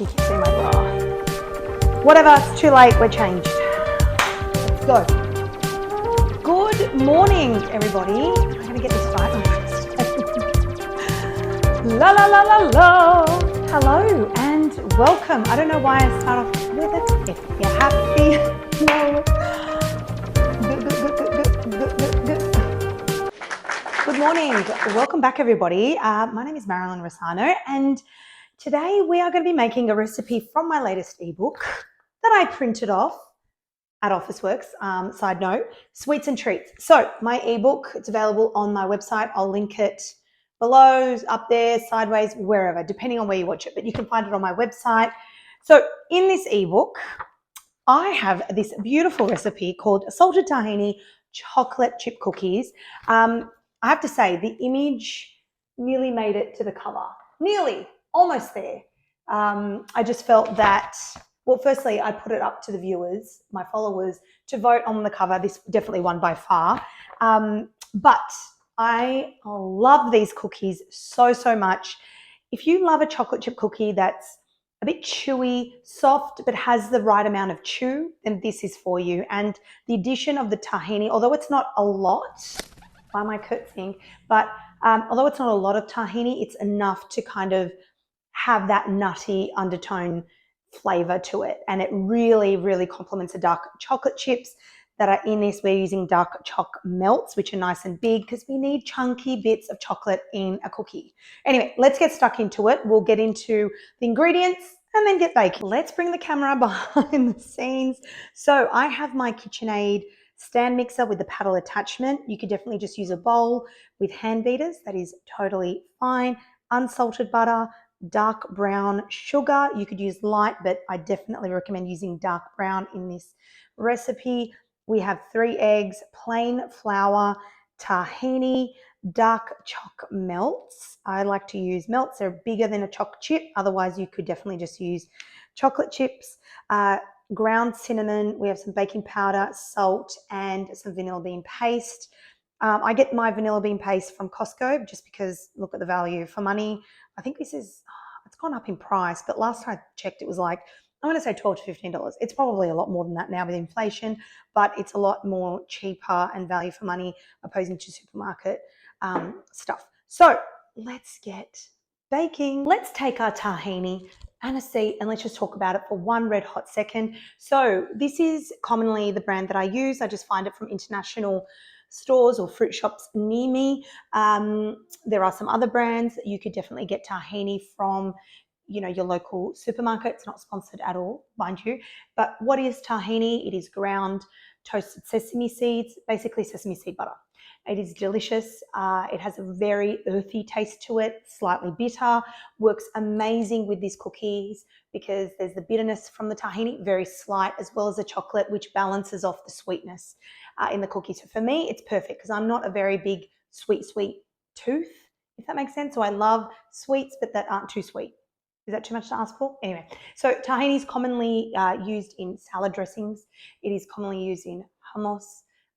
you can see my bra. Whatever, it's too late, we're changed. Let's go. Good morning, everybody. I'm going to get this right. La la la la la. Hello and welcome. I don't know why I start off with it. If you're happy, no. Good morning. Welcome back, everybody. My name is Marilyn Rossano, and today we are going to be making a recipe from my latest ebook that I printed off at Officeworks. Side note, sweets and treats. So my ebook, it's available on my website. I'll link it below, up there, sideways, wherever, depending on where you watch it, but you can find it on my website. So in this ebook, I have this beautiful recipe called salted tahini chocolate chip cookies. I have to say the image nearly made it to the cover. Nearly, almost there. I just felt that, well, firstly, I put it up to the viewers, my followers, to vote on the cover. This definitely won by far. But I love these cookies so, so much. If you love a chocolate chip cookie that's a bit chewy, soft, but has the right amount of chew, then this is for you. And the addition of the tahini, although it's not a lot, why am I curtsying? But although it's not a lot of tahini, it's enough to kind of have that nutty undertone flavor to it. And it really, really complements the dark chocolate chips that are in this. We're using dark choc melts, which are nice and big because we need chunky bits of chocolate in a cookie. Anyway, let's get stuck into it. We'll get into the ingredients and then get baking. Let's bring the camera behind the scenes. So I have my KitchenAid stand mixer with the paddle attachment. You could definitely just use a bowl with hand beaters. That is totally fine. Unsalted butter, dark brown sugar. You could use light, but I definitely recommend using dark brown in this recipe. We have 3 eggs, plain flour, tahini, dark choc melts. I like to use melts. They're bigger than a choc chip. Otherwise, you could definitely just use chocolate chips. Ground cinnamon. We have some baking powder, salt, and some vanilla bean paste. I get my vanilla bean paste from Costco just because look at the value for money. I think this is, it's gone up in price, but last time I checked, it was like, I'm going to say $12 to $15. It's probably a lot more than that now with inflation, but it's a lot more cheaper and value for money opposing to supermarket stuff. So let's get baking. Let's take our tahini and a seat and let's just talk about it for one red hot second. So this is commonly the brand that I use. I just find it from international stores or fruit shops near me. There are some other brands that you could definitely get tahini from, you know, your local supermarket. It's not sponsored at all, mind you. But what is tahini? It is ground toasted sesame seeds, basically sesame seed butter. It is delicious. It has a very earthy taste to it, slightly bitter, works amazing with these cookies because there's the bitterness from the tahini, very slight, as well as the chocolate, which balances off the sweetness in the cookie. So for me, it's perfect because I'm not a very big sweet tooth, if that makes sense. So I love sweets, but that aren't too sweet. Is that too much to ask for? Anyway, so tahini is commonly used in salad dressings. It is commonly used in hummus,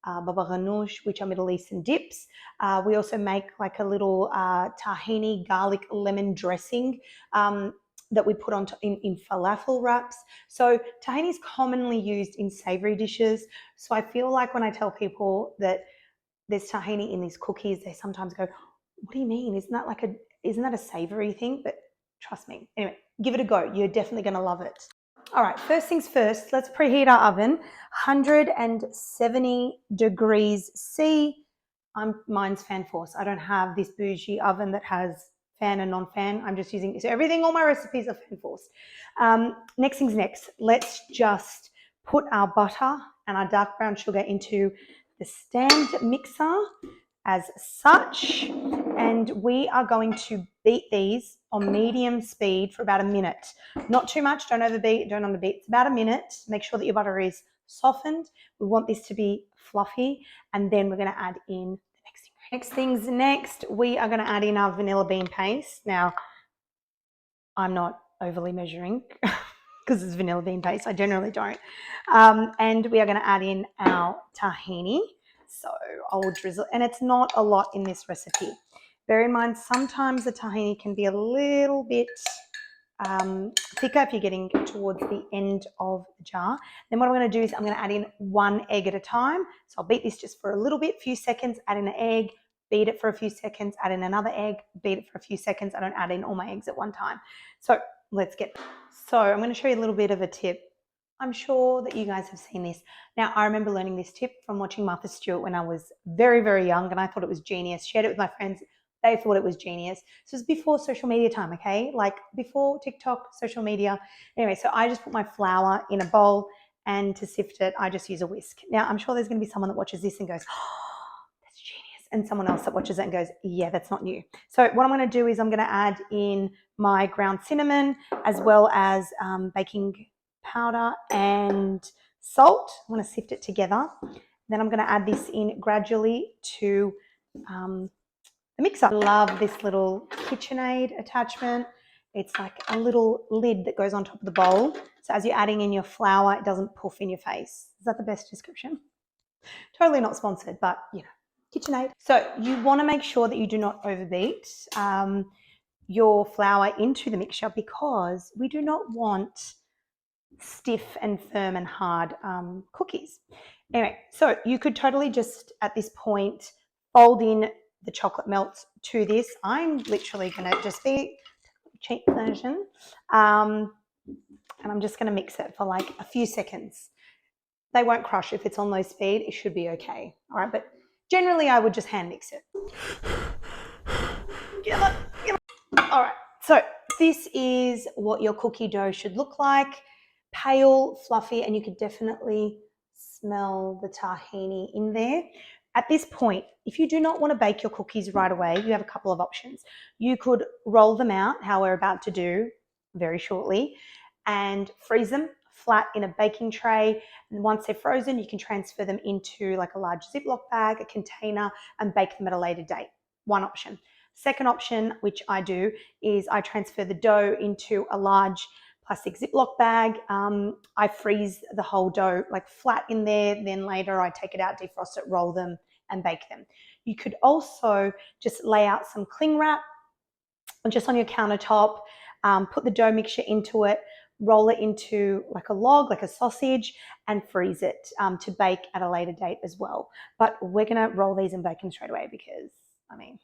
baba ganoush, which are Middle Eastern dips. We also make like a little tahini garlic lemon dressing that we put on in falafel wraps. So tahini is commonly used in savory dishes. So I feel like when I tell people that there's tahini in these cookies, they sometimes go, what do you mean? Isn't that a savory thing? But trust me. Anyway, give it a go. You're definitely going to love it. All right, first things first, let's preheat our oven, 170 degrees C. Mine's fan force. I don't have this bougie oven that has fan and non-fan. I'm just using, so everything, all my recipes are fan force. Next things next, let's just put our butter and our dark brown sugar into the stand mixer as such. And we are going to beat these on medium speed for about a minute. Not too much, don't overbeat, don't underbeat. It's about a minute. Make sure that your butter is softened. We want this to be fluffy. And then we're going to add in the next ingredient. Next things next, we are going to add in our vanilla bean paste. Now, I'm not overly measuring because it's vanilla bean paste. I generally don't. And we are going to add in our tahini. So I will drizzle, and it's not a lot in this recipe. Bear in mind, sometimes the tahini can be a little bit thicker if you're getting towards the end of the jar. Then what I'm going to do is I'm going to add in 1 egg at a time. So I'll beat this just for a little bit, few seconds, add in an egg, beat it for a few seconds, add in another egg, beat it for a few seconds. I don't add in all my eggs at one time. So let's get. So I'm going to show you a little bit of a tip. I'm sure that you guys have seen this. Now, I remember learning this tip from watching Martha Stewart when I was very, very young, and I thought it was genius. Shared it with my friends. They thought it was genius. So it was before social media time, okay? Like before TikTok, social media. Anyway, so I just put my flour in a bowl, and to sift it, I just use a whisk. Now, I'm sure there's going to be someone that watches this and goes, oh, that's genius. And someone else that watches it and goes, yeah, that's not new. So what I'm going to do is I'm going to add in my ground cinnamon as well as baking powder and salt. I'm going to sift it together. Then I'm going to add this in gradually to the mixer. I love this little KitchenAid attachment. It's like a little lid that goes on top of the bowl. So as you're adding in your flour, it doesn't poof in your face. Is that the best description? Totally not sponsored, but you know, KitchenAid. So you want to make sure that you do not overbeat your flour into the mixture because we do not want stiff and firm and hard cookies. Anyway, so you could totally just at this point fold in the chocolate melts to this. I'm literally going to just be cheap version, and I'm just going to mix it for like a few seconds. They won't crush if it's on low speed. It should be okay. All right, but generally I would just hand mix it. All right, so this is what your cookie dough should look like. Pale, fluffy, and you could definitely smell the tahini in there. At this point, if you do not want to bake your cookies right away, you have a couple of options. You could roll them out, how we're about to do very shortly, and freeze them flat in a baking tray. And once they're frozen, you can transfer them into like a large Ziploc bag, a container, and bake them at a later date. One option. Second option, which I do, is I transfer the dough into a large plastic Ziploc bag. I freeze the whole dough like flat in there. Then later I take it out, defrost it, roll them and bake them. You could also just lay out some cling wrap just on your countertop, put the dough mixture into it, roll it into like a log, like a sausage, and freeze it to bake at a later date as well. But we're going to roll these and bake them straight away because, I mean,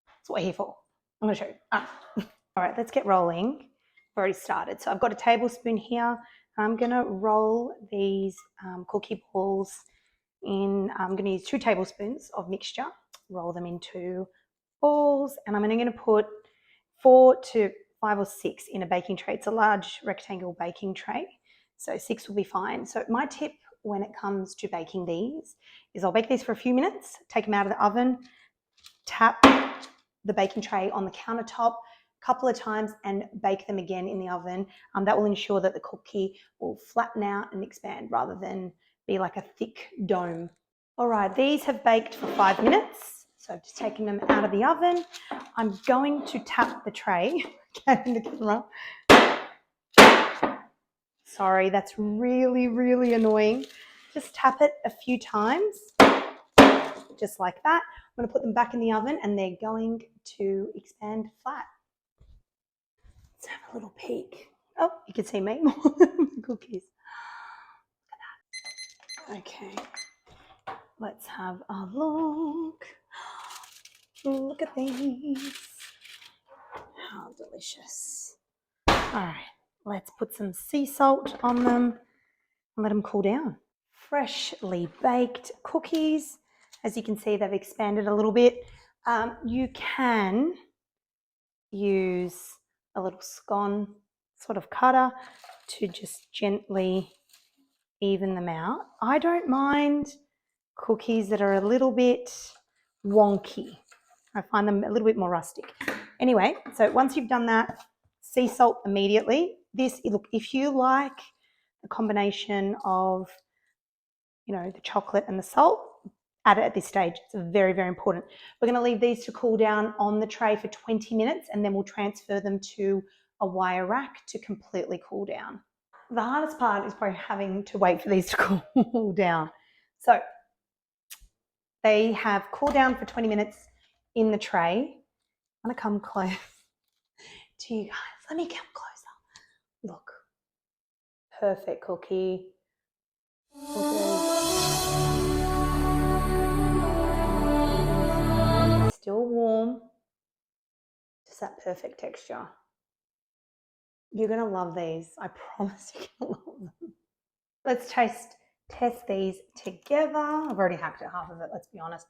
that's what we're here for. I'm going to show you. All right, let's get rolling. I've already started. So I've got a tablespoon here. I'm going to roll these cookie balls in. I'm going to use 2 tablespoons of mixture, roll them into balls, and I'm going to put 4 to 5 or 6 in a baking tray. It's a large rectangle baking tray, so 6 will be fine. So my tip when it comes to baking these is I'll bake these for a few minutes, take them out of the oven, tap the baking tray on the countertop a couple of times and bake them again in the oven. That will ensure that the cookie will flatten out and expand rather than be like a thick dome. All right, these have baked for 5 minutes. So I've just taken them out of the oven. I'm going to tap the tray. In the camera. Sorry, that's really, really annoying. Just tap it a few times, just like that. I'm going to put them back in the oven and they're going to expand flat. Let's have a little peek. Oh, you can see me more than the cookies. Look at that. Okay, let's have a look. Look at these. How delicious. All right, let's put some sea salt on them and let them cool down. Freshly baked cookies. As you can see, they've expanded a little bit. You can use a little scone sort of cutter to just gently even them out. I don't mind cookies that are a little bit wonky. I find them a little bit more rustic. Anyway, so once you've done that, sea salt immediately. This, look, if you like a combination of, you know, the chocolate and the salt, add it at this stage. It's very, very important. We're going to leave these to cool down on the tray for 20 minutes and then we'll transfer them to a wire rack to completely cool down. The hardest part is probably having to wait for these to cool down. So they have cooled down for 20 minutes in the tray. I'm going to come close to you guys. Let me come closer. Look, perfect cookie. Still warm, just that perfect texture. You're gonna love these. I promise you're gonna love them. Let's test these together. I've already hacked it, half of it, let's be honest.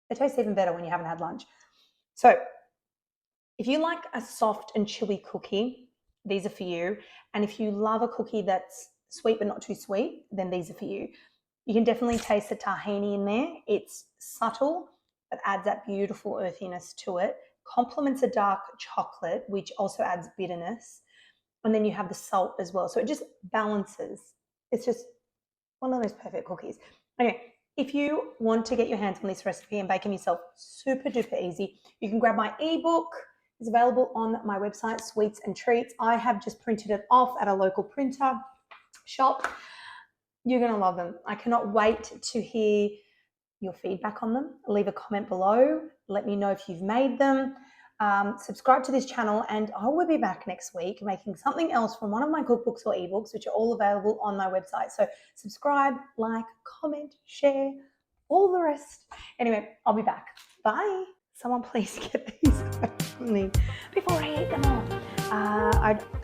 It tastes even better when you haven't had lunch. So if you like a soft and chewy cookie, these are for you. And if you love a cookie that's sweet but not too sweet, then these are for you. You can definitely taste the tahini in there. It's subtle, but adds that beautiful earthiness to it. Complements a dark chocolate, which also adds bitterness. And then you have the salt as well. So it just balances. It's just one of those perfect cookies. Okay, if you want to get your hands on this recipe and bake them yourself, super duper easy. You can grab my ebook. It's available on my website, Sweets and Treats. I have just printed it off at a local printer shop. You're going to love them. I cannot wait to hear your feedback on them. Leave a comment below. Let me know if you've made them. Subscribe to this channel, and I will be back next week making something else from one of my cookbooks or ebooks, which are all available on my website. So subscribe, like, comment, share, all the rest. Anyway, I'll be back. Bye. Someone please get these from me before I eat them all.